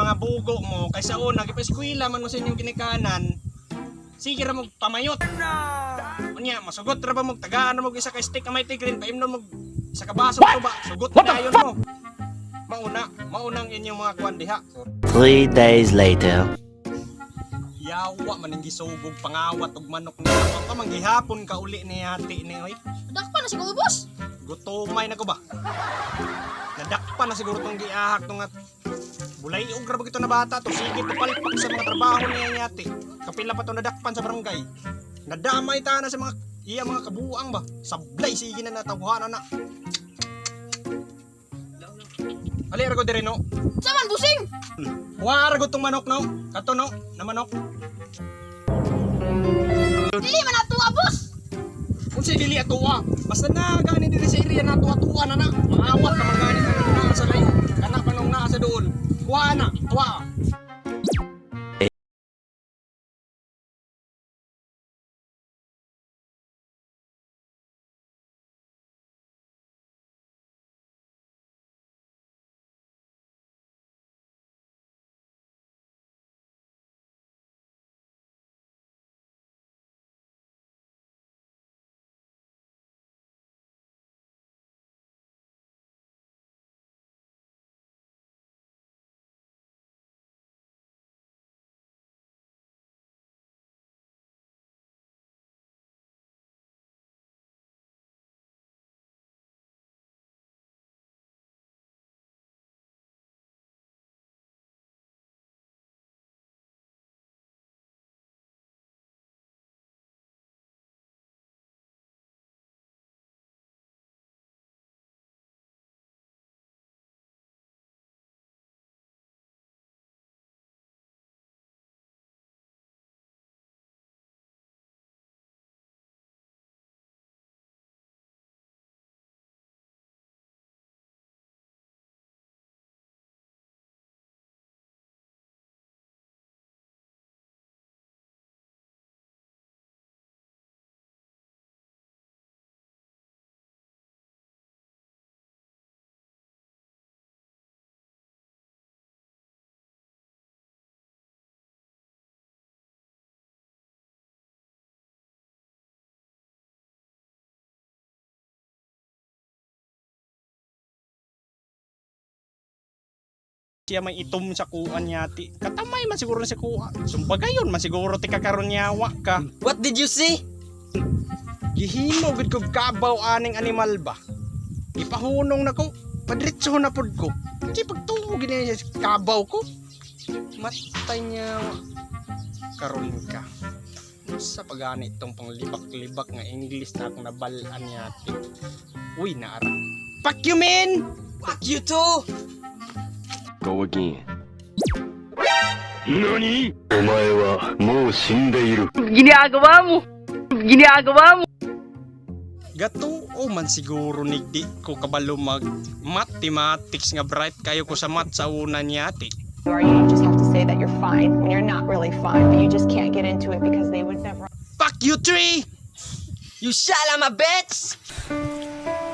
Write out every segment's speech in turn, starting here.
mga bugo mo kaysa una gipa-eskwela man mo sa inyong ginikanan. Sige ra mo pamayot. Unya masugot ra ba mo tagaan mo isa ka stick ka may tigrin paimnon mo isa ka baso tuba. Sugot dayon mo. Maunang inyong mga kuan diha. 3 days later. Yawa man ang gisugog pangawat og manok ni Wa pa manggihapon ka uli ni ati ni oy. Dakpa na siguro, boss. Gutomay na ko ba? Nadakpa na siguro tong giahak tong at bulay og ra bagito na bata to sige to palpak sa mga trabaho niya ati. Kapila pa to nadakpan sa barangay. Nadamay ta na sa mga iya mga kabuang ba. Sablay sige na natawhanan na. Ali ra ko dire no. Saman, busing! Wa ra ko tong manok no. Kato no, na manok. Dili man ato, boss! Unsay dili atuwa? Basta na gani diri sa area na tuwa na na. Maawat ka magani na sa layo. Kana panong naa sa dool. Kuha na, tuwa. Siya may itom sa kuan yati. Katamay man siguro sa kuan. Sumbagayon man siguro ti kakaron yawa ka. What did you see? Gihimo gid kog kabaw aning animal ba. Ipahunong nako, padritso na pud ko. Di pagtuo gid niya sa kabaw ko. Matay niya karon ka. Sa pagani itong panglibak-libak nga English na akong nabalaan yati. Uy naara. Fuck you man. Fuck you too! Go again. NANI?! お前はもう死んでいる。 Ginagawa mo! Ginagawa mo! Gato o man siguro ni di ko kabalo mag mathematics nga bright kayo ko sa math sa una niya ati. Or you just have to say that you're fine when you're not really fine, but you just can't get into it because they would never. Fuck you three! You shala my bitch!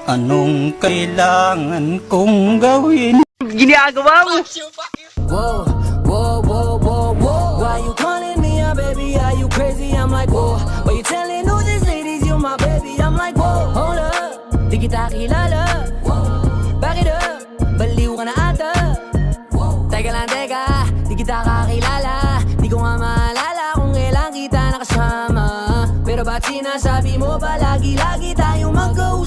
Anong kailangan kong gawin? Ginagawa mo! Fuck you, fuck you! Whoa, whoa, whoa, whoa, whoa. Why you calling me a baby? Are you crazy? I'm like, whoa. Why you telling all these ladies you're my baby? I'm like, whoa. Hold up, di kita kilala. Back it up, baliw ka na ata. Teka lang, teka, di kita kakilala. Di ko nga maalala kung kailan kita nakasama. Pero ba't sinasabi mo palagi-lagi tayong mag-go?